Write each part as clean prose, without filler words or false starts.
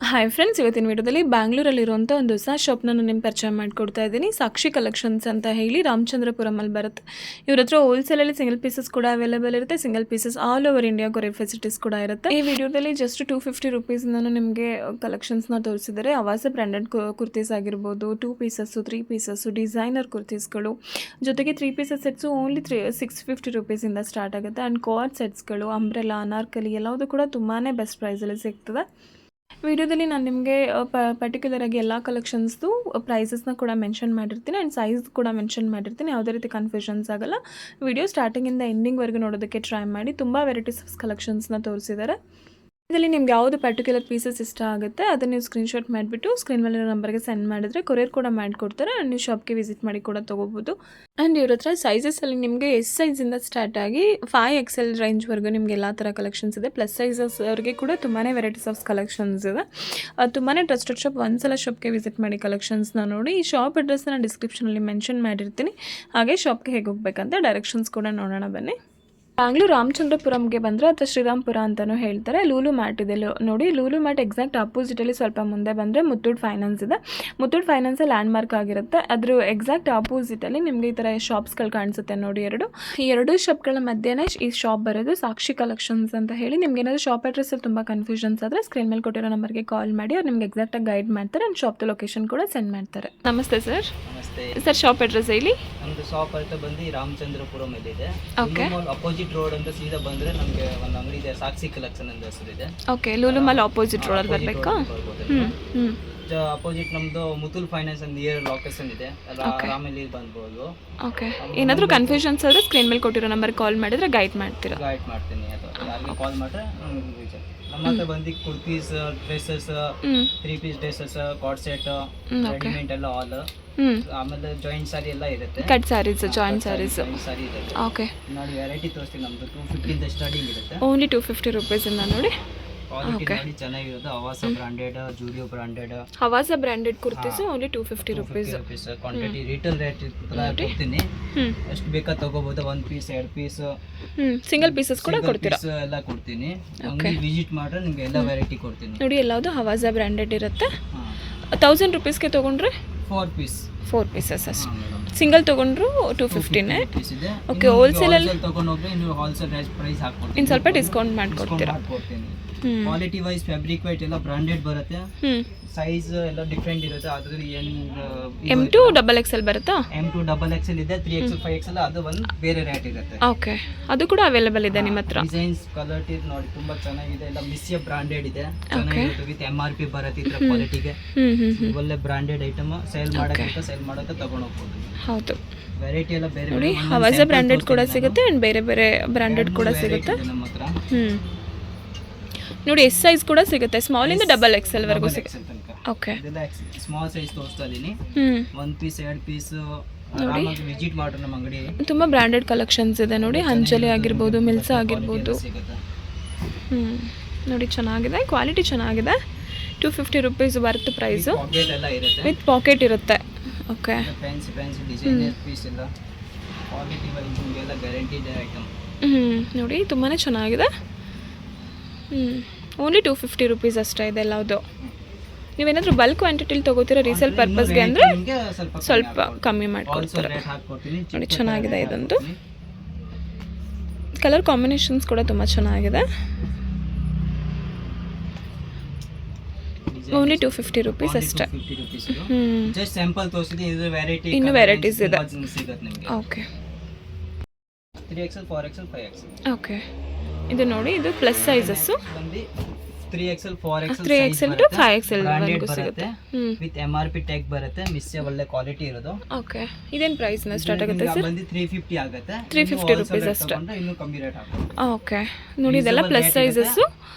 Hi friends, ಇವತ್ತಿನ ವಿಡಿಯೋದಲ್ಲಿ ಬ್ಯಾಂಗ್ಳೂರಲ್ಲಿರುವಂಥ ಒಂದು ಹೊಸ ಶಾಪ್ನ ನಾನು ನಿಮ್ಮ ಪರಿಚಯ ಮಾಡಿಕೊಡ್ತಾ ಇದ್ದೀನಿ. ಸಾಕ್ಷಿ ಕಲೆಕ್ಷನ್ಸ್ ಅಂತ ಹೇಳಿ ರಾಮಚಂದ್ರಪುರಮಲ್ಲಿ ಬರುತ್ತೆ. ಇವ್ರ ಹತ್ರ ಹೋಲ್ಸೇಲಲ್ಲಿ ಸಿಂಗಲ್ ಪೀಸಸ್ ಕೂಡ ಅವೈಲೇಬಲ್ ಇರುತ್ತೆ. Single pieces all over India courier facilities ಕೂಡ ಇರುತ್ತೆ. ಈ ವಿಡಿಯೋದಲ್ಲಿ ಜಸ್ಟ್ 250 ರುಪೀಸ್ನ ನಿಮಗೆ ಕಲೆಕ್ಷನ್ಸ್ನ ತೋರಿಸಿದ್ದಾರೆ. ಆವಾಸ ಬ್ರ್ಯಾಂಡೆಡ್ ಕುರ್ತೀಸ್ ಆಗಿರ್ಬೋದು, 2 ಪೀಸಸ್ಸು, 3 ಪೀಸಸ್ಸು, ಡಿಸೈನರ್ ಕುರ್ತೀಸ್ಗಳು, ಜೊತೆಗೆ 3 ಪೀಸಸ್ ಸೆಟ್ಸು ಓನ್ಲಿ 650 ರುಪೀಸಿಂದ ಸ್ಟಾರ್ಟ್ ಆಗುತ್ತೆ. ಆ್ಯಂಡ್ ಕೋಆರ್ಡ್ ಸೆಟ್ಸ್ಗಳು, ಅಂಬ್ರೆಲಾ, ಅನಾರ್ಕಲಿ ಎಲ್ಲವುದು ಕೂಡ ತುಂಬಾ ಬೆಸ್ಟ್ ಪ್ರೈಸಲ್ಲಿ ಸಿಗ್ತದೆ. ವಿಡಿಯೋದಲ್ಲಿ ನಾನು ನಿಮಗೆ ಪರ್ಟಿಕ್ಯುಲರ್ ಆಗಿ ಎಲ್ಲ ಕಲೆಕ್ಷನ್ಸ್ದು ಪ್ರೈಸಸ್ನ ಕೂಡ ಮೆನ್ಷನ್ ಮಾಡಿರ್ತೀನಿ ಆ್ಯಂಡ್ ಸೈಜ್ ಕೂಡ ಮೆನ್ಷನ್ ಮಾಡಿರ್ತೀನಿ. ಯಾವುದೇ ರೀತಿ ಕನ್ಫ್ಯೂಷನ್ಸ್ ಆಗಲ್ಲ. ವಿಡಿಯೋ ಸ್ಟಾರ್ಟಿಂಗಿಂದ ಎಂಡಿಂಗ್ವರೆಗೂ ನೋಡೋದಕ್ಕೆ ಟ್ರೈ ಮಾಡಿ. ತುಂಬ ವೆರೈಟೀಸ್ ಆಫ್ ಕಲೆಕ್ಷನ್ಸ್ನ ತೋರಿಸಿದ್ದಾರೆ. ಇದರಲ್ಲಿ ನಿಮ್ಗೆ ಯಾವುದು ಪರ್ಟಿಕ್ಯುಲರ್ ಪೀಸಸ್ ಇಷ್ಟ ಆಗುತ್ತೆ ಅದನ್ನು ನೀವು ಸ್ಕ್ರೀನ್ಶಾಟ್ ಮಾಡಿಬಿಟ್ಟು ಸ್ಕ್ರೀನ್ ಮೇಲಿರೋ ನಂಬರ್ಗೆ ಸೆಂಡ್ ಮಾಡಿದರೆ ಕೊರಿಯರ್ ಕೂಡ ಮಾಡಿಕೊಡ್ತಾರೆ. ಆ್ಯಂಡ್ ನೀವು ಶಾಪ್ಗೆ ವಿಸಿಟ್ ಮಾಡಿ ಕೂಡ ತೊಗೋಬೋದು. ಆ್ಯಂಡ್ ಇವ್ರ ಹತ್ರ ಸೈಜಸಲ್ಲಿ ನಿಮಗೆ ಎಸ್ ಸೈಜಿಂದ ಸ್ಟಾರ್ಟ್ ಆಗಿ 5XL ರೇಂಜ್ವರೆಗೂ ನಿಮಗೆ ಎಲ್ಲ ಥರ ಕಲೆಕ್ಷನ್ಸ್ ಇದೆ. ಪ್ಲಸ್ ಸೈಜಸ್ ಅವ್ರಿಗೆ ಕೂಡ ತುಂಬಾ ವೆರೈಟೀಸ್ ಆಫ್ ಕಲೆಕ್ಷನ್ಸ್ ಇದೆ. ತುಂಬಾ ಟ್ರಸ್ಟೆಡ್ ಶಾಪ್. ಒಂದ್ಸಲ ಶಾಪ್ಗೆ ವಿಸಿಟ್ ಮಾಡಿ ಕಲೆಕ್ಷನ್ಸ್ನ ನೋಡಿ. ಈ ಶಾಪ್ ಅಡ್ರೆಸ್ನ ಡಿಸ್ಕ್ರಿಪ್ಷನಲ್ಲಿ ಮೆನ್ಷನ್ ಮಾಡಿರ್ತೀನಿ. ಹಾಗೆ ಶಾಪ್ಗೆ ಹೇಗೆ ಹೋಗ್ಬೇಕಂತ ಡೈರೆಕ್ಷನ್ಸ್ ಕೂಡ ನೋಡೋಣ ಬನ್ನಿ. ಬ್ಯಾಂಗ್ಳೂರು ರಾಮಚಂದ್ರಪುರಂಗೆ ಬಂದರೆ ಅಥವಾ ಶ್ರೀರಾಮ್ಪುರ ಅಂತಲೂ ಹೇಳ್ತಾರೆ. ಲೂಲು ಮ್ಯಾಟ್ ಇದೆ ನೋಡಿ. ಲೂಲು ಮ್ಯಾಟ್ ಎಕ್ಸಾಕ್ಟ್ ಆಪೋಸಿಟಲ್ಲಿ ಸ್ವಲ್ಪ ಮುಂದೆ ಬಂದರೆ ಮುತ್ತೂಟ್ ಫೈನಾನ್ಸ್ ಇದೆ. ಮುತ್ತೂಟ್ ಫೈನಾನ್ಸಲ್ಲಿ ಲ್ಯಾಂಡ್ ಮಾರ್ಕ್ ಆಗಿರುತ್ತೆ. ಅದ್ರ ಎಕ್ಸಾಕ್ಟ್ ಆಪೋಸಿಟಲ್ಲಿ ನಿಮಗೆ ಈ ಥರ ಶಾಪ್ಸ್ಗಳು ಕಾಣಿಸುತ್ತೆ ನೋಡಿ. ಈ ಎರಡು ಶಾಪ್ಗಳ ಮಧ್ಯೆನೇ ಈ ಶಾಪ್ ಬರೋದು ಸಾಕ್ಷಿ ಕಲೆಕ್ಷನ್ಸ್ ಅಂತ ಹೇಳಿ. ನಿಮ್ಗೆ ಏನಾದರೂ ಶಾಪ್ ಅಡ್ರೆಸ್ಸಲ್ಲಿ ತುಂಬ ಕನ್ಫ್ಯೂಷನ್ಸ್ ಆದರೆ ಸ್ಕ್ರೀನ್ ಮೇಲೆ ಕೊಟ್ಟಿರೋ ನಂಬರ್ಗೆ ಕಾಲ್ ಮಾಡಿ. ಅವ್ರು ನಿಮ್ಗೆ ಎಕ್ಸಾಕ್ಟಾಗಿ ಗೈಡ್ ಮಾಡ್ತಾರೆ ಆ್ಯಂಡ್ ಶಾಪ್ದು ಲೊಕೇಶನ್ ಕೂಡ ಸೆಂಡ್ ಮಾಡ್ತಾರೆ. ನಮಸ್ತೆ ಸರ್. ನಮಸ್ತೆ ಸರ್, ಶಾಪ್ ಅಡ್ರೆಸ್ ಹೇಳಿ. ನಮ್ಮದು ಶಾಪ್ ಅಂತ ಬಂದು ರಾಮಚಂದ್ರಪುರಂ ಇದೆ. ಓಕೆ. ಅಪೋಸಿಟ್ ರೋಡ್ ಅಂತ ಸೀದಾ ಬಂದರೆ ನಮಗೆ ಒಂದು ಅಂಗಡಿ ಇದೆ, ಸಾಕ್ಷಿ ಕಲೆಕ್ಷನ್ ಅಂತ ಹೆಸರಿದೆ. ಓಕೆ. ಲೂಲು ಮಾಲ್ ಆಪೋಸಿಟ್ ರೋಡಲ್ಲಿ ಬರಬೇಕಾ? ಅಪೋಸಿಟ್ ನಮ್ಮದು ಮುತ್ತೂಟ್ ಫೈನಾನ್ಸ್ ಅಂತ ನಿಯರ್ ಲೊಕೇಶನ್ ಇದೆ. ರಾಮಲ್ಲಿ ಬಂದ್ಬೋದು. ಓಕೆ. ಏನಾದರೂ ಕನ್ಫ್ಯೂಷನ್ಸ್ ಆದರೆ ಸ್ಕ್ರೀನ್ ಮೇಲೆ ಕೊಟ್ಟಿರೋ ನಂಬರ್ಗೆ ಕಾಲ್ ಮಾಡಿದರೆ ಗೈಡ್ ಮಾಡ್ತೀನಿ. ಅಥವಾ ಯಾರಿಗೆ ಕಾಲ್ ಮಾಡಿದ್ರೆ ನಮ್ಮ ಹತ್ರ ಬಂದು kurtis, dresses, 3 piece dresses, cord set, readymade ಎಲ್ಲ ಆಲ್. ಆಮೇಲೆ ಜಾಯಿಂಟ್ ಸಾರಿ ಎಲ್ಲ ಇರುತ್ತೆ. ಕಟ್ ಸ್ಯಾರೀಸ್, ಜಾಯಿಂಟ್ ಸ್ಯಾರೀಸ್ ಸಾರಿ ಇದೆ. ಓಕೆ. ನೋಡಿ ವೆರೈಟಿ ತೋರಿಸ್ತೀನಿ. ನಮ್ಮದು 250 ಇಂದ ಸ್ಟಾರ್ಟಿಂಗ್ ಇರುತ್ತೆ. ಓನ್ಲಿ 250 ರುಪೀಸಿಂದ ನೋಡಿ. ಕ್ವಾಲಿಟಿ ನೋಡಿ ಚೆನ್ನಾಗಿರೋದು. Avaasa branded, Zudio branded, Avaasa branded kurtis only 250 rupees. Quantity retail rate ಕೊಡ್ತೀನಿ. ಎಷ್ಟು ಬೇಕಾ ತಗೋಬಹುದು. 1 ಪೀಸ್, 2 ಪೀಸ್, ಸಿಂಗಲ್ ಪೀಸಸ್ ಕೂಡ ಕೊಡ್ತೀರಾ? ಎಲ್ಲ ಕೊಡ್ತೀನಿ. ಅಂಗಡಿ ವಿಸಿಟ್ ಮಾಡ್ರೆ ನಿಮ್ಗೆ ಎಲ್ಲ ವೆರೈಟಿ ಕೊಡ್ತೀನಿ. ನೋಡಿ, ಎಲ್ಲವುದು ಹವಾಸ ಬ್ರಾಂಡೆಡ್ ಇರುತ್ತೆ. 1000 ರುಪೀಸ್ಗೆ ತೊಗೊಂಡ್ರೆ 4 ಪೀಸಸ್ ಅಷ್ಟೇ. ಸಿಂಗಲ್ ತೊಗೊಂಡ್ರು 250ನೇ. ಓಕೆ. ಹೋಲ್ಸೇಲಲ್ಲಿ ತಗೊಂಡೋಗ್ರೆ ನೀವು ಹೋಲ್ಸೇಲ್ ಪ್ರೈಸ್ ಹಾಕ್ಕೊಡ್ತೀನಿ. ಇನ್ನು ಸ್ವಲ್ಪ ಡಿಸ್ಕೌಂಟ್ ಮಾಡ್ಕೊಡ್ತೀರಾ? ಕ್ವಾಲಿಟಿ ವೈಸ್ ಫ್ಯಾಬ್ರಿಕ್ ವೈಟ್ ಎಲ್ಲ ಬ್ರಾಂಡೆಡ್ ಬರುತ್ತೆ. ಸೈಜ್ ಎಲ್ಲ ಡಿಫ್ರೆಂಟ್ ಇರುತ್ತೆ. ಅದ್ರಲ್ಲಿ M2 XXL ಬರುತ್ತಾ? M2 XXL ಇದೆ. 3XL 5XL ಅದು ಒಂದು ಬೇರೆ ರೇಟ್ ಇರುತ್ತೆ. ಓಕೆ. ಅದು ಕೂಡ ಅವೈಲೇಬಲ್ ಇದೆ ನಿಮ್ಮ ಹತ್ರ. ಡಿಸೈನ್ಸ್, ಕಲರ್ ನೋಡಿ ತುಂಬಾ ಚೆನ್ನಾಗಿದೆ. ಎಲ್ಲ ಮಿಸ್ಸಿಯ ಬ್ರಾಂಡೆಡ್ ಇದೆ. ಚೆನ್ನಾಗಿರುತ್ತೆ. ವಿತ್ MRP ಬರುತ್ತೆ. ಇದ್ರ ಕ್ವಾಲಿಟಿಗೆ ಒಳ್ಳೆ ಬ್ರಾಂಡೆಡ್ ಐಟಮ್. ಸೇಲ್ ಮಾಡೋಕೆ ತಗೊಂಡು ಹೋಗ್ಬೋದು. ಹೌದು. ವೆರೈಟಿ ಎಲ್ಲ ಬೇರೆ ನೋಡಿ, ಹವಾಸ ಬ್ರಾಂಡೆಡ್ ಕೂಡ ಸಿಗುತ್ತೆ ಆ್ಯಂಡ್ ಬೇರೆ ಬೇರೆ ಬ್ರಾಂಡೆಡ್ ಕೂಡ ಸಿಗುತ್ತೆ ನಮ್ಮ ಹತ್ರ. ನೋಡಿ, ಎಸ್ ಸೈಜ್ ಕೂಡ ಸಿಗುತ್ತೆ. ಸ್ಮಾಲ್ ಇಂದ XXL ವರೆಗೂ ಸಿಗುತ್ತೆ. ಓಕೆ. ಸ್ಮಾಲ್ ಸೈಜ್ ತೋರಿಸ್ತಾ ಇದೀನಿ. 1 ಪೀಸ್, 2 ಪೀಸ್ ನೋಡಿ. ವಿಸಿಟ್ ಮಾಡ್ರಿ ನಮ್ಮ ಅಂಗಡಿ. ತುಂಬ ಬ್ರಾಂಡೆಡ್ ಕಲೆಕ್ಷನ್ಸ್ ಇದೆ ನೋಡಿ. ಅಂಜಲಿ ಆಗಿರ್ಬೋದು, ಮಿಲ್ಸಾ ಆಗಿರ್ಬೋದು. ನೋಡಿ, ಚೆನ್ನಾಗಿದೆ. ಕ್ವಾಲಿಟಿ ಚೆನ್ನಾಗಿದೆ. 250 rupees worth price. With packet ಇರುತ್ತೆ. ಓಕೆ. ಫ್ಯಾನ್ಸಿ ಡಿಸೈನರ್ ಪೀಸ್ ಎಲ್ಲ ಕ್ವಾಲಿಟಿ ವೈಸ್ ನಿಮಗೆಲ್ಲ ಗ್ಯಾರಂಟಿಡ್ ಐಟಮ್. ನೋಡಿ, ತುಂಬಾ ಚೆನ್ನಾಗಿದೆ. ಓನ್ಲಿ 250 ರುಪೀಸ್ ಅಷ್ಟೇ ಇದೆ ಎಲ್ಲವುದು. ನೀವೇನಾದರೂ ಬಲ್ಕ್ ಕ್ವಾಂಟಿಟಿಲಿ ತೊಗೋತೀರಾ ರೀಸೇಲ್ ಪರ್ಪಸ್ಗೆ ಅಂದರೆ ಸ್ವಲ್ಪ ಕಮ್ಮಿ ಮಾಡಿಕೊಡ್ತಾರೆ. ನೋಡಿ, ಚೆನ್ನಾಗಿದೆ. ಇದೊಂದು ಕಲರ್ ಕಾಂಬಿನೇಷನ್ಸ್ ಕೂಡ ತುಂಬ ಚೆನ್ನಾಗಿದೆ. ಓನ್ಲಿ 250 ರುಪೀಸ್ ಅಷ್ಟೇ. ಜಸ್ಟ್ ಸ್ಯಾಂಪಲ್ ತೋರಿಸಿದೆ. ಇದು ವೆರೈಟಿ, ಇನ್ನು ವೆರೈಟೀಸ್ ಇದೆ. ಸಿಗುತ್ತೆ ನಿಮಗೆ. Okay. 3XL 4XL 5XL. Okay. ಇದು ನೋಡಿ, ಇದು plus sizes. 3XL 4XL 3XL to 5XL ವರೆಗೂ ಸಿಗುತ್ತೆ. ವಿತ್ MRP ಟ್ಯಾಗ್ ಬರುತ್ತೆ. ಮಿಸ್ಸೆ ಒಳ್ಳೆ ಕ್ವಾಲಿಟಿ ಇರೋದು. ಓಕೆ. ಇದೇನು ಪ್ರೈಸ್ನ ಸ್ಟಾರ್ಟ್ ಆಗುತ್ತೆ ಸರ್? ಬಂದು 350 ಆಗುತ್ತೆ. 350 ರುಪೀಸ್ ಅಷ್ಟೇ. ಇನ್ನೂ ಕಮ್ಮಿ ರೇಟ್ ಆಗುತ್ತೆ. ಓಕೆ. ನೋಡಿ, ಇದೆಲ್ಲ ಪ್ಲಸ್ ಸೈಜಸ್ಸು.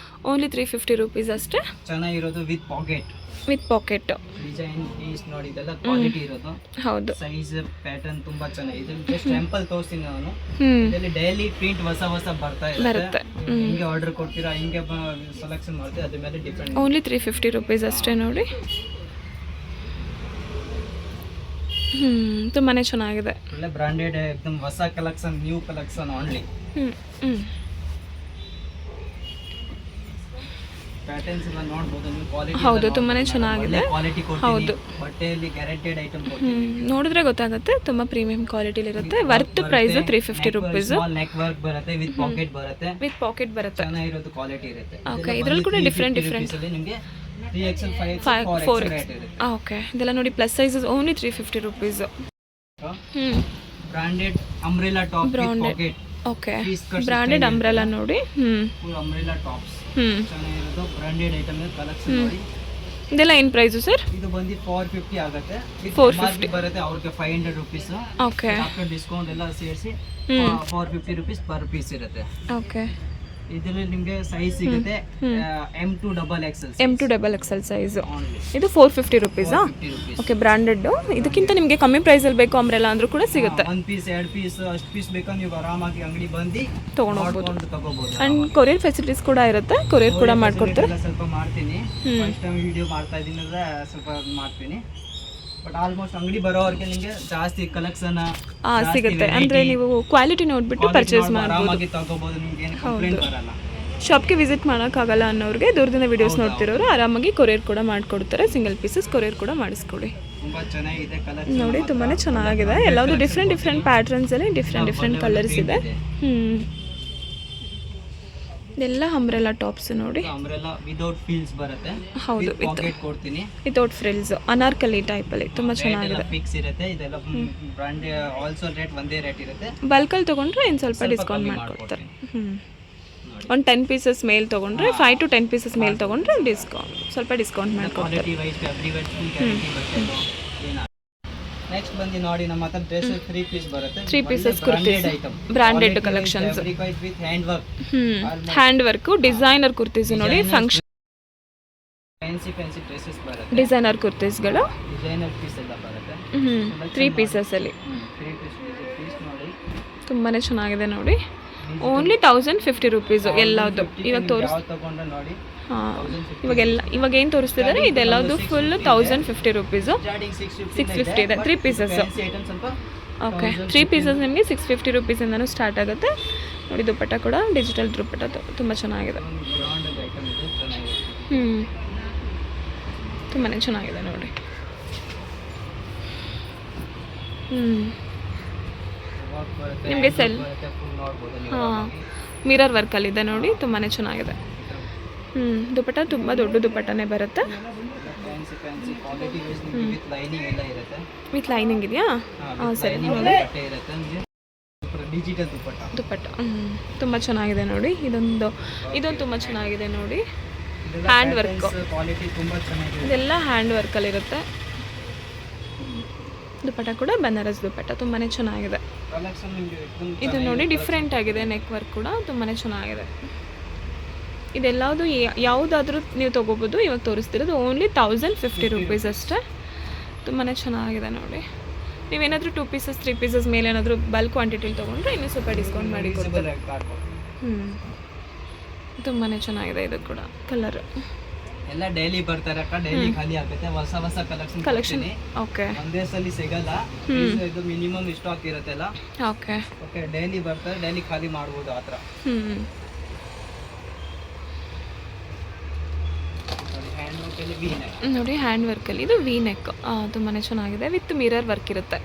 ಓನ್ಲಿ 350 ರುಪೀಸ್ ಅಷ್ಟೇ. ಚೆನ್ನಾಗಿರೋದು. ವಿತ್ ಪಾಕೆಟ್ ಡಿಸೈನ್ ಪೀಸ್ ನೋಡಿ. ಇದೆಲ್ಲ ಕ್ವಾಲಿಟಿ ಇರೋದು. ಹೌದು. ಸೈಜ್ ಪ್ಯಾಟರ್ನ್ ತುಂಬಾ ಚೆನ್ನಾಗಿದೆ. ಜಸ್ಟ್ ಸ್ಯಾಂಪಲ್ ತೋರಿಸ್ತೀನಿ ನಾನು. ಇದರಲ್ಲಿ ಡೈಲಿ ಪ್ರಿಂಟ್ ಹೊಸ ಬರ್ತಾ ಇರುತ್ತೆ. ಹಿಂಗೆ ಆರ್ಡರ್ ಕೊಡ್ತೀರಾ, ಹಿಂಗೆ ಸೆಲೆಕ್ಷನ್ ಮಾಡ್ತೀರಾ, ಅದ್ರ ಮೇಲೆ ಡಿಪೆಂಡ್. ಓನ್ಲಿ 350 ರುಪೀಸ್ ಅಷ್ಟೇ ನೋಡಿ. ತುಂಬಾ ಚೆನ್ನಾಗಿದೆ. ಒಳ್ಳೆ ಬ್ರಾಂಡೆಡ್, एकदम ಹೊಸ collection, new collection only. Patterns ಎಲ್ಲ ನೋಡ್ಬೋದು ನೀವು, ಕ್ವಾಲಿಟಿ ಹೌದು ತುಂಬಾ ಚೆನ್ನಾಗಿದೆ. ಕ್ವಾಲಿಟಿ ಹೌದು. ಕೊಡ್ತೀನಿ, ಬಟ್ಟೆಯಲ್ಲಿ ಗ್ಯಾರಂಟೆಡ್ ಐಟಮ್ ಕೊಡ್ತೀನಿ. ನೋಡಿದ್ರೆ ಗೊತ್ತಾಗುತ್ತೆ ತುಂಬ ಪ್ರೀಮಿಯಂ ಕ್ವಾಲಿಟಿಲಿರುತ್ತೆ. Worth price 350 rupees. Neck work ಬರುತ್ತೆ, ವಿತ್ ಪಾಕೆಟ್ ಬರುತ್ತೆ, ವಿತ್ ಪಾಕೆಟ್ ಬರುತ್ತೆ. ಚೆನ್ನಾಗಿರೋದು ಕ್ವಾಲಿಟಿ ಇರುತ್ತೆ. ಓಕೆ, ಇದರಲ್ಲಿ ಕೂಡ ಡಿಫ್ರೆಂಟ್ ನಿಮಗೆ 3XL 4 ಓಕೆ, ಇದೆಲ್ಲ ನೋಡಿ plus sizes only 350 rupees. Branded umbrella top with packet. Okay, branded umbrella ನೋಡಿ. ಫುಲ್ ಅಂಬ್ರೆಲಾ ಟಾಪ್ಸ್ ಚೆನ್ನಾಗಿರೋದು ಬ್ರಾಂಡೆಡ್ ಐಟಮ್ ಕಲೆಕ್ಷನ್ ನೋಡಿ. ಇದೆಲ್ಲ ಏನು ಪ್ರೈಸು ಸರ್? ಇದು ಬಂದು 450 ಆಗುತ್ತೆ. 450 ಬರುತ್ತೆ ಅವ್ರಿಗೆ 500 ರುಪೀಸ್. ಓಕೆ, ಆಫ್ಟರ್ ಡಿಸ್ಕೌಂಟ್ ಎಲ್ಲ ಸೇರಿಸಿ 450 ರುಪೀಸ್ ಪರ್ ಪೀಸ್ ಇರುತ್ತೆ. ಓಕೆ, ಇದರಲ್ಲಿ ನಿಮಗೆ ಸೈಜ್ ಸಿಗುತ್ತೆ M2 XXL. M2 XXL size. ಇದು 450 ರುಪೀಸಾ? Okay, branded. ಇದಕ್ಕಿಂತ ನಿಮಗೆ ಕಮ್ಮಿ ಪ್ರೈಸಲ್ಲಿ ಬೇಕು ಅಂಬ್ರೆಲಾ ಅಂದ್ರೂ ಕೂಡ ಸಿಗುತ್ತೆ. 1 ಪೀಸ್ 2 ಪೀಸ್ ಅಷ್ಟು ಪೀಸ್ ಬೇಕಂದ್ರೆ ನೀವು ಆರಾಮಾಗಿ ಅಂಗಡಿ ಬಂದು ತಗೋಬಹುದು. ಅಂಡ್ ಕೊರಿಯರ್ ಫೆಸಿಲಿಟೀಸ್ ಕೂಡ ಇರುತ್ತೆ, ಕೊರಿಯರ್ ಕೂಡ ಮಾಡ್ಕೊಡ್ತಾರೆ. ಸ್ವಲ್ಪ ಮಾಡ್ತೀನಿ, ಫಸ್ಟ್ ಟೈಮ್ ವಿಡಿಯೋ ಮಾಡ್ತಾ ಇದ್ದೀನಿ ಅಂದ್ರೆ ಸ್ವಲ್ಪ ಮಾಡ್ತೀನಿ. ಬಟ್ ಆಲ್ಮೋಸ್ಟ್ ಅಂಗಡಿ ಬರೋರಿಗೆ ನಿಮಗೆ ಜಾಸ್ತಿ ಕಲೆಕ್ಷನ್ ಸಿಗುತ್ತೆ. ಅಂದರೆ ನೀವು ಕ್ವಾಲಿಟಿ ನೋಡಿಬಿಟ್ಟು ಪರ್ಚೇಸ್ ಮಾಡ್ಬೋದು, ಆರಾಮಾಗಿ ತಗೋಬಹುದು, ನಿಮ್ಗೆ ಏನು ಕಂಪ್ಲೇಂಟ್ ಬರಲ್ಲ. ಶಾಪ್ಗೆ ವಿಸಿಟ್ ಮಾಡೋಕ್ಕಾಗಲ್ಲ ಅನ್ನೋರಿಗೆ ದೂರದಿಂದ ವಿಡಿಯೋಸ್ ನೋಡ್ತಿರೋರು ಆರಾಮಾಗಿ ಕೊರಿಯರ್ ಕೂಡ ಮಾಡಿಕೊಡ್ತಾರೆ. ಸಿಂಗಲ್ ಪೀಸಸ್ ಕೊರಿಯರ್ ಕೂಡ ಮಾಡಿಸ್ಕೊಡಿ. ತುಂಬಾ ಚೆನ್ನಾಗಿದೆ ಕಲೆಕ್ಷನ್ ನೋಡಿ, ತುಂಬಾ ಚೆನ್ನಾಗಿದೆ. ಎಲ್ಲಾವುದು ಡಿಫ್ರೆಂಟ್ ಪ್ಯಾಟ್ರನ್ಸಲ್ಲಿ ಡಿಫ್ರೆಂಟ್ ಕಲರ್ಸ್ ಇದೆ. ಇದೆಲ್ಲ ಅಂಬ್ರೆಲಾ ಟಾಪ್ಸ್ ನೋಡಿ. ಅಂಬ್ರೆಲಾ ವಿದೌಟ್ ಫ್ರಿಲ್ಸ್ ಬರುತ್ತೆ. ಹೌದು, ಪಾಕೆಟ್ ಕೊಡ್ತೀನಿ, ವಿತೌಟ್ ಫ್ರಿಲ್ಸ್, ಅನಾರ್ಕಲಿ ಟೈಪಲ್ಲಿ ತುಂಬ ಚೆನ್ನಾಗಿದೆ. ಫಿಕ್ಸ್ ಇರುತ್ತೆ. ಇದೆಲ್ಲ ಬ್ರಾಂಡ್ ಆಲ್ಸೋ ರೇಟ್ ಒಂದೇ ರೇಟ್ ಇರುತ್ತೆ. ಬಲ್ಕಲ್ಲಿ ತೊಗೊಂಡ್ರೆ ಇನ್ನು ಸ್ವಲ್ಪ ಡಿಸ್ಕೌಂಟ್ ಮಾಡಿಕೊಡ್ತಾರೆ. ಒಂದು 10 ಪೀಸಸ್ ಮೇಲ್ ತೊಗೊಂಡ್ರೆ 5 to 10 ಪೀಸಸ್ ಮೇಲ್ ತೊಗೊಂಡ್ರೆ ಸ್ವಲ್ಪ ಡಿಸ್ಕೌಂಟ್ ಮಾಡಿಕೊಡ್ತಾರೆ. Quality wise fabric wise full guarantee ಬರುತ್ತೆ. ನೆಕ್ಸ್ಟ್ ಬಂದು ನೋಡಿ, ನಮ್ಮ ಹತ್ರ ಡ್ರೆಸ್ 3 ಪೀಸ್ ಬರುತ್ತೆ. 3 pieces kurtis, branded collections. Fabric wise with hand work. Hand work designer kurtis ನೋಡಿ. ಫಂಕ್ಷನ್ ಫ್ಯಾನ್ಸಿ ಡ್ರೆಸ್ಸಸ್ ಬರುತ್ತೆ. ಡಿಸೈನರ್ ಕುರ್ತೀಸ್ಗಳು ಡಿಸೈನರ್ ಪೀಸ್ ಎಲ್ಲ ಬರುತ್ತೆ. 3 ಪೀಸಸಲ್ಲಿ 3 ಪೀಸ್ ನೋಡಿ, ತುಂಬಾ ಚೆನ್ನಾಗಿದೆ ನೋಡಿ. ಓನ್ಲಿ 1050 ರುಪೀಸು ಎಲ್ಲದು. ಇವಾಗ ತಗೊಂಡ್ರೆ ನೋಡಿ, ಇವಾಗ ಏನು ತೋರಿಸ್ತಿದ್ದಾರೆ ಇದೆಲ್ಲದು ಫುಲ್ 1050 ರುಪೀಸು. 650 ಇದೆ 3 ಪೀಸಸ್. ಓಕೆ, 3 ಪೀಸಸ್ ನಿಮಗೆ 650 ರುಪೀಸಿಂದನೂ ಸ್ಟಾರ್ಟ್ ಆಗುತ್ತೆ ನೋಡಿ. ದುಪ್ಪಟ್ಟ ಕೂಡ ಡಿಜಿಟಲ್ ದುಪ್ಪಟ್ಟ ತುಂಬ ಚೆನ್ನಾಗಿದೆ. ತುಂಬಾ ಚೆನ್ನಾಗಿದೆ ನೋಡಿ. ನಿಮಗೆ ಮಿರರ್ ವರ್ಕಲ್ಲಿದೆ ನೋಡಿ, ತುಂಬಾ ಚೆನ್ನಾಗಿದೆ. ದುಪ್ಪಟ್ಟ ತುಂಬ ದೊಡ್ಡ ದುಪ್ಪಟ್ಟನೇ ಬರುತ್ತೆ. ವಿತ್ ಲೈನಿಂಗ್ ಇದೆಯಾ? ಹಾಂ, ಸರಿ ನೋಡಿ. ಡಿಜಿಟಲ್ ದುಪ್ಪಟ್ಟ ತುಂಬ ಚೆನ್ನಾಗಿದೆ ನೋಡಿ. ಇದೊಂದು ತುಂಬ ಚೆನ್ನಾಗಿದೆ ನೋಡಿ. ಹ್ಯಾಂಡ್ ವರ್ಕ್, ಇದೆಲ್ಲ ಹ್ಯಾಂಡ್ ವರ್ಕಲ್ಲಿರುತ್ತೆ. ದುಪ್ಪಟ್ಟ ಕೂಡ ಬನಾರಸ್ ದುಪ್ಪಟ್ಟ ತುಂಬಾ ಚೆನ್ನಾಗಿದೆ. ಇದು ನೋಡಿ ಡಿಫ್ರೆಂಟ್ ಆಗಿದೆ. ನೆಕ್ ವರ್ಕ್ ಕೂಡ ತುಂಬಾ ಚೆನ್ನಾಗಿದೆ. ಇದೆಲ್ಲದು ಯಾವುದಾದ್ರೂ ನೀವು ತೊಗೋಬೋದು. ಇವಾಗ ತೋರಿಸ್ತಿರೋದು ಓನ್ಲಿ 1050 ರುಪೀಸ್ ಅಷ್ಟೇ. ತುಂಬಾ ಚೆನ್ನಾಗಿದೆ ನೋಡಿ. ನೀವೇನಾದರೂ 2 ಪೀಸಸ್ 3 ಪೀಸಸ್ ಮೇಲೆ ಏನಾದರೂ ಬಲ್ಕ್ ಕ್ವಾಂಟಿಟಿಲಿ ತೊಗೊಂಡ್ರೆ ಇನ್ನೂ ಸ್ವಲ್ಪ ಡಿಸ್ಕೌಂಟ್ ಮಾಡಿ ಕೊಡ್ತಾರೆ. ತುಂಬಾ ಚೆನ್ನಾಗಿದೆ. ಇದು ಕೂಡ ಕಲರ್ ಎಲ್ಲ ಡೈಲಿ ಬರ್ತಾರೆ ಅಕ್ಕ, ಡೈಲಿ ಖಾಲಿ ಆಗುತ್ತೆ. ಹೊಸ ಕಲೆಕ್ಷನ್ ಓಕೆ, ಒಂದೇ ಸಲ ಸಿಗಲ್ಲ. ಇದು ಮಿನಿಮಮ್ ಸ್ಟಾಕ್ ಇರುತ್ತೆಲ್ಲ. ಓಕೆ, ಡೈಲಿ ಬರ್ತಾರೆ, ಡೈಲಿ ಖಾಲಿ ಮಾಡ್ಬೋದು ಆ ಥರ. ನೋಡಿ, ಹ್ಯಾಂಡ್ ವರ್ಕಲ್ಲಿ ಇದು ವಿ ನೆಕ್ ತುಂಬಾ ಚೆನ್ನಾಗಿದೆ. ವಿತ್ ಮಿರರ್ ವರ್ಕ್ ಇರುತ್ತೆ.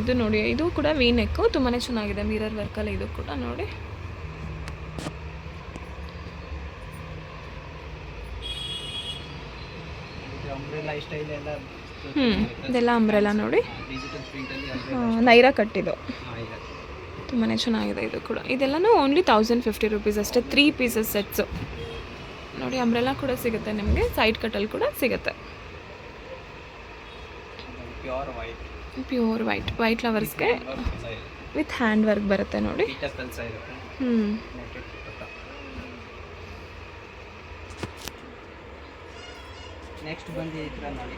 ಇದು ನೋಡಿ, ಇದು ಕೂಡ ವಿ ನೆಕ್ ತುಂಬಾ ಚೆನ್ನಾಗಿದೆ. ಮಿರರ್ ವರ್ಕಲ್ಲಿ ಇದು ಕೂಡ ನೋಡಿ. ಇದೆಲ್ಲ ಅಂಬ್ರೆಲಾ ನೋಡಿ. ನೈರಾ ಕಟ್ಟಿದ್ದು ತುಂಬಾ ಚೆನ್ನಾಗಿದೆ. ಇದು ಕೂಡ ಇದೆಲ್ಲನೂ ಓನ್ಲಿ 1050 ರುಪೀಸ್ ಅಷ್ಟೇ. 3 ಪೀಸಸ್ ಸೆಟ್ಸು ನೋಡಿ. ಅಂಬ್ರೆಲಾ ಕೂಡ ಸಿಗುತ್ತೆ ನಿಮಗೆ, ಸೈಡ್ ಕಟ್ಟಲ್ಲಿ ಕೂಡ ಸಿಗುತ್ತೆ. ಪ್ಯೂರ್ ವೈಟ್ ಫ್ಲವರ್ಸ್ಗೆ ವಿತ್ ಹ್ಯಾಂಡ್ ವರ್ಕ್ ಬರುತ್ತೆ ನೋಡಿ. ನೆಕ್ಸ್ಟ್ ಬಂದು ನೋಡಿ,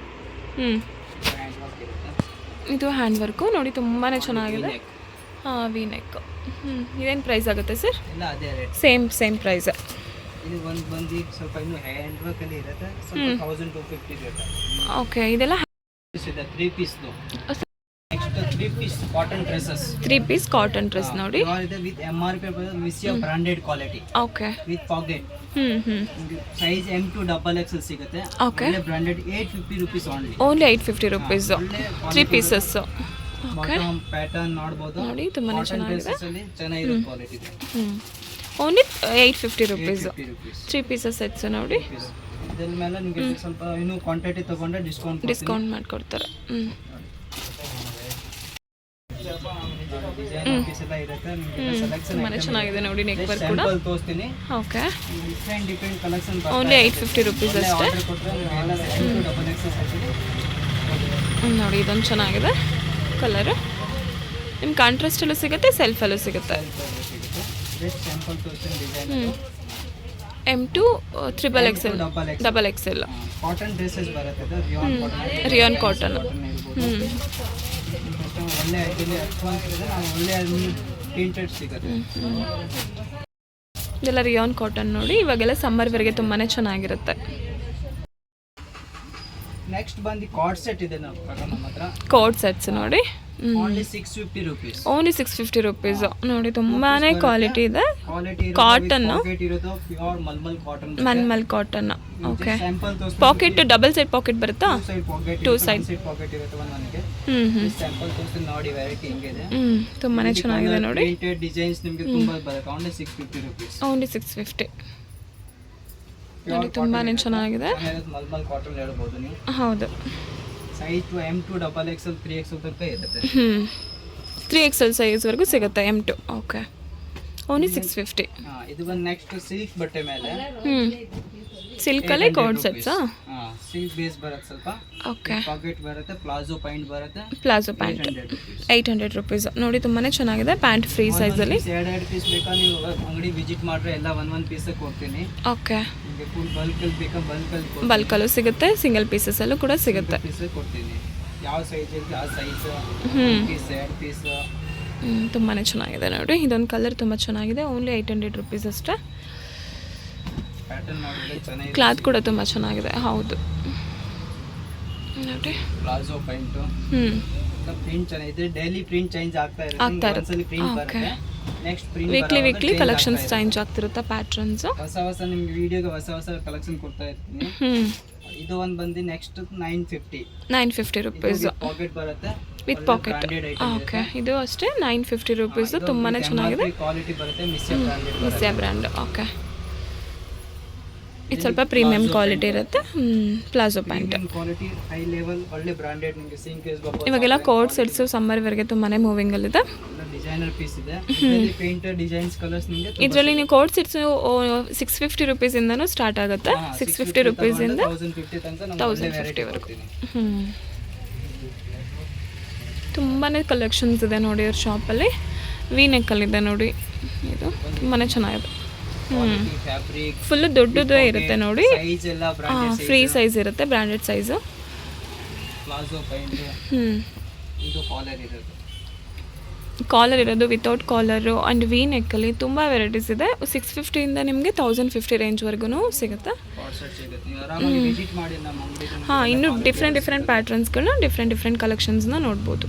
ಇದು ಹ್ಯಾಂಡ್ ವರ್ಕು ನೋಡಿ, ತುಂಬಾ ಚೆನ್ನಾಗಿದೆ. V neck. ಇದೇನು ಪ್ರೈಸ್ ಆಗುತ್ತೆ ಸರ್? Same price. ಇದು ಬಂದು ಸ್ವಲ್ಪ ಇನ್ನು ಹ್ಯಾಂಡ್ ವರ್ಕ್ ಅಲ್ಲಿ ಇರುತ್ತೆ. ಸ್ವಲ್ಪ 1250 ಇರುತ್ತೆ. ಓಕೆ, ಇದೆಲ್ಲ 3 piece. Next 3 piece cotton dresses. 3 piece cotton dress ನೋಡಿ. ಇದೆ with MRP with branded quality okay. With pocket. Size M to XXL ಸಿಗುತ್ತೆ. ಓಕೆ. ಒಳ್ಳೆ branded 850 rupees only. Only 850 rupees 3 pieces. Okay bottom pattern ನೋಡಬಹುದು ನೋಡಿ ತುಂಬಾನೇ ಚೆನ್ನಾಗಿದೆ. ಚೆನ್ನಾಗಿದೆ ಕ್ವಾಲಿಟಿ ಇದೆ. Only 850 rupees 850 rupees. 3 pieces sets ನೋಡಿ. ಇದರ ಮೇಲೆ ನಿಮಗೆ ಸ್ವಲ್ಪ ಇನ್ನೂ ಕ್ವಾಂಟಿಟಿ ತಗೊಂಡ್ರೆ ಡಿಸ್ಕೌಂಟ್ ಮಾಡ್ಕೊಡ್ತಾರೆ. ಡಿಸೈನ್ ಪೀಸ್ ಎಲ್ಲ ಇರುತ್ತೆ. ನಿಮಗೆ ಸೆಲೆಕ್ಷನ್ ತುಂಬಾನೇ ಚೆನ್ನಾಗಿದೆ ನೋಡಿ. ನೆಕ್ ವರ್ಕ್ ಕೂಡ. ಸ್ಯಾಂಪಲ್ ತೋರಿಸ್ತೀನಿ. Okay. Different collection only 850 rupees ಅಷ್ಟೇ. ಆರ್ಡರ್ ಕೊಟ್ಟರೆ ಎಲ್ಲ XXL ಸೈಜಲ್ಲಿ ನೋಡಿ ಇದೊಂದು ಚೆನ್ನಾಗಿದೆ ಕಲರ್. ನಿಮ್ಮ ಕಾಂಟ್ರಾಸ್ಟಲ್ಲೂ ಸಿಗುತ್ತೆ, ಸೆಲ್ಫಲ್ಲೂ ಸಿಗುತ್ತೆ. ಜಸ್ಟ್ ಸ್ಯಾಂಪಲ್ ತೋರಿಸ್ತೀನಿ design. M2 XXL double XL cotton dresses ಬರುತ್ತೆ. Rayon cotton. ಒಳ್ಳೆ ಐಟಲ್ಲಿ ಅಡ್ವಾನ್ಸ್ ಇದೆ. ನಾವು ಒಳ್ಳೆ ಪ್ರಿಂಟೆಡ್ ಸಿಗುತ್ತೆ. ಇದೆಲ್ಲ ರಿಯಾನ್ ಕಾಟನ್ ನೋಡಿ. ಇವಾಗೆಲ್ಲ ಸಮ್ಮರ್ವರೆಗೆ ತುಂಬಾ ಚೆನ್ನಾಗಿರುತ್ತೆ. ನೆಕ್ಸ್ಟ್ ಬಂದು ಕಾರ್ಡ್ ಸೆಟ್ ಇದೆ ನಮ್ಮ ಹತ್ರ. ಕೋಟ್ ಸೆಟ್ಸ್ ನೋಡಿ. Only 650 rupees. ಓನ್ಲಿ 650 ರುಪೀಸ್ ನೋಡಿ. ತುಂಬಾನೇ ಕ್ವಾಲಿಟಿ ಇದೆ. ಕ್ವಾಲಿಟಿ ಕಾಟನ್ ಪಾಕೆಟ್ ಇರೋದು pure mulmul cotton. Mulmul cotton. Okay. Sample ತೋರಿಸ್ತೀನಿ. ಪಾಕೆಟ್ ಡಬಲ್ ಸೈಡ್ ಪಾಕೆಟ್ ಬರುತ್ತಾ? Side packet two side packet ಇರುತ್ತೆ ಒಂದೊಂದಿಗೆ. ಹ್ಮ್ ಸ್ಯಾಂಪಲ್ ತೋರಿಸ್ತೀನಿ ನೋಡಿ ವೆರೈಟಿ ಹೆಂಗಿದೆ. ತುಂಬಾನೇ ಚೆನ್ನಾಗಿದೆ ನೋಡಿ. ಪ್ರಿಂಟೆಡ್ ಡಿಸೈನ್ಸ್ ನಿಮಗೆ ತುಂಬಾ ಬರುತ್ತೆ. Only 650 rupees. ಓನ್ಲಿ 650 ನೋಡಿ. ತುಂಬಾನೇ ಚೆನ್ನಾಗಿದೆ. ಮಲ್ಮಲ್ ಕಾಟನ್ ಹೇಳ್ಬೋದು ನೀವು. ಹೌದು. Size to M to XXL 3XL ತನಕ ಇರುತ್ತೆ. 3XL ಸೈಜ್ವರೆಗೂ ಸಿಗುತ್ತೆ M2. ಓಕೆ. ಓನ್ಲಿ 650. ಇದು ಬಂದು ನೆಕ್ಸ್ಟ್ ಸಿಲ್ಕ್ ಬಟ್ಟೆ ಮೇಲೆ. ಸಿಲ್ಕಲ್ಲೇ ಕೋಟ್ ಸೆಟ್ಸಾ? ಸಿಲ್ಕ್ ಬೇಸ್ ಬರುತ್ತೆ ಸ್ವಲ್ಪ. ಓಕೆ. ಪಾಕೆಟ್ ಬರುತ್ತೆ. ಪ್ಲಾಜೋ ಪ್ಯಾಂಟ್ ಬರುತ್ತೆ. ಪ್ಲಾಜೋ ಪ್ಯಾಂಟ್ 800 ರುಪೀಸ್ ನೋಡಿ. ತುಂಬಾನೇ ಚೆನ್ನಾಗಿದೆ. ಪ್ಯಾಂಟ್ ಫ್ರೀ ಸೈಜಲ್ಲಿ. 2 ಪೀಸ್ ಬೇಕಾ ನೀವು ಅಂಗಡಿ ವಿಸಿಟ್ ಮಾಡ್ರೆ ಎಲ್ಲ ಒಂದೊಂದು ಪೀಸ್ ಕೊಡ್ತೀನಿ. ಓಕೆ. ನಿಮಗೆ ಫುಲ್ ಬಲ್ಕಲ್ಲಿ ಬೇಕಾ ಬಲ್ಕಲ್ಲಿ ಬಲ್ಕಲ್ಲೂ ಸಿಗುತ್ತೆ, ಸಿಂಗಲ್ ಪೀಸಸಲ್ಲೂ ಕೂಡ ಸಿಗುತ್ತೆ. ಪೀಸ್ ಕೊಡ್ತೀನಿ. ಯಾವ ಸೈಜ್ ಇರುತ್ತೆ ಆ ಸೈಜ್ ಪೀಸ್ 2 ಪೀಸ್. ತುಂಬಾ ಚೆನ್ನಾಗಿದೆ ನೋಡಿ. ಇದೊಂದು ಕಲರ್ ತುಂಬ ಚೆನ್ನಾಗಿದೆ. ಓನ್ಲಿ 800 ರುಪೀಸ್ ಅಷ್ಟೇ. ಪ್ಯಾಟರ್ನ್ ನೋಡಿದ್ರೆ ಚೆನ್ನಾಗಿದೆ. ಕ್ಲಾತ್ ಕೂಡ ತುಂಬ ಚೆನ್ನಾಗಿದೆ. ಹೌದು ನೋಡಿ. ಪ್ಲಾಜೋ ಪ್ಯಾಂಟು ಪ್ರಿಂಟ್ ಚೆನ್ನಾಗಿದೆ. ಡೈಲಿ ಪ್ರಿಂಟ್ ಚೇಂಜ್ ಆಗ್ತಾ ಆಗ್ತಾ ಇರುತ್ತೆ. ಒಂದ್ಸಲಿ ಪ್ರಿಂಟ್ ಬರುತ್ತೆ. Next print weekly collections change ಆಗ್ತಿರುತ್ತೆ. ಪ್ಯಾಟ್ರನ್ಸ್ ಹೊಸ ನಿಮ್ಗೆ ವಿಡಿಯೋಗೆ ಹೊಸ ಕಲೆಕ್ಷನ್ ಕೊಡ್ತಾ ಇರ್ತೀನಿ. ಇದು ಒಂದು ಬಂದು ನೆಕ್ಸ್ಟ್ 950 ರುಪೀಸ್ ಪಾಕೆಟ್ ಬರುತ್ತೆ ವಿತ್ ಪಾಕೆಟ್. ಓಕೆ. ಇದು ಅಷ್ಟೇ 950 ರುಪೀಸ್. ತುಂಬಾ ಚೆನ್ನಾಗಿದೆ. ಕ್ವಾಲಿಟಿ ಬರುತ್ತೆ. ಮಿಸ್ಸಿಯಾ ಬ್ರ್ಯಾಂಡ್. ಓಕೆ. ಇದು ಸ್ವಲ್ಪ ಪ್ರೀಮಿಯಂ ಕ್ವಾಲಿಟಿ ಇರುತ್ತೆ. Palazzo pant quality high level ಒಳ್ಳೆ ಬ್ರಾಂಡೆಡ್. ನಿಮಗೆ ಸಿಂಕೇಸ್ ಇವಾಗೆಲ್ಲ ಕೋಟ್ ಸೆಟ್ಸ್ ಸಮ್ಮರ್ವರೆಗೆ ತುಂಬಾನೇ ಮೂವಿಂಗಲ್ಲಿದೆ. ಡಿಸೈನರ್ ಪೀಸ್ ಇದೆ. ಪೇಂಟೆಡ್ ಡಿಸೈನ್ಸ್ ಕಲರ್ಸ್ ನಿಮಗೆ ಇದರಲ್ಲಿ ನೀವು ಕೋಟ್ ಸೆಟ್ಸ್ 650 ರುಪೀಸಿಂದನೂ ಸ್ಟಾರ್ಟ್ ಆಗುತ್ತೆ. 650 ರುಪೀಸಿಂದ 1050 ವರೆಗೂ. ತುಂಬಾ ಕಲೆಕ್ಷನ್ಸ್ ಇದೆ ನೋಡಿ ಅವ್ರ ಶಾಪಲ್ಲಿ. ವಿ ನೆಕ್ಕಲ್ಲಿದೆ ನೋಡಿ. ಇದು ತುಂಬಾ ಚೆನ್ನಾಗಿದೆ. ಫುಲ್ಲು ದೊಡ್ಡದೇ ಇರುತ್ತೆ ನೋಡಿ. ಫ್ರೀ ಸೈಜ್ ಇರುತ್ತೆ. Branded size. ಕಾಲರ್ ಇರೋದು, ವಿತೌಟ್ ಕಾಲರು ಆ್ಯಂಡ್ ವಿ ನೆಕ್ಕಲ್ಲಿ ತುಂಬ ವೆರೈಟೀಸ್ ಇದೆ. 650ಇಂದ ನಿಮಗೆ 1050 ರೇಂಜ್ವರೆಗೂ ಸಿಗುತ್ತೆ. ಹಾಂ, ಇನ್ನು ಡಿಫ್ರೆಂಟ್ ಪ್ಯಾಟ್ರನ್ಸ್ಗಳನ್ನ ಡಿಫ್ರೆಂಟ್ ಕಲೆಕ್ಷನ್ಸ್ನ ನೋಡ್ಬೋದು.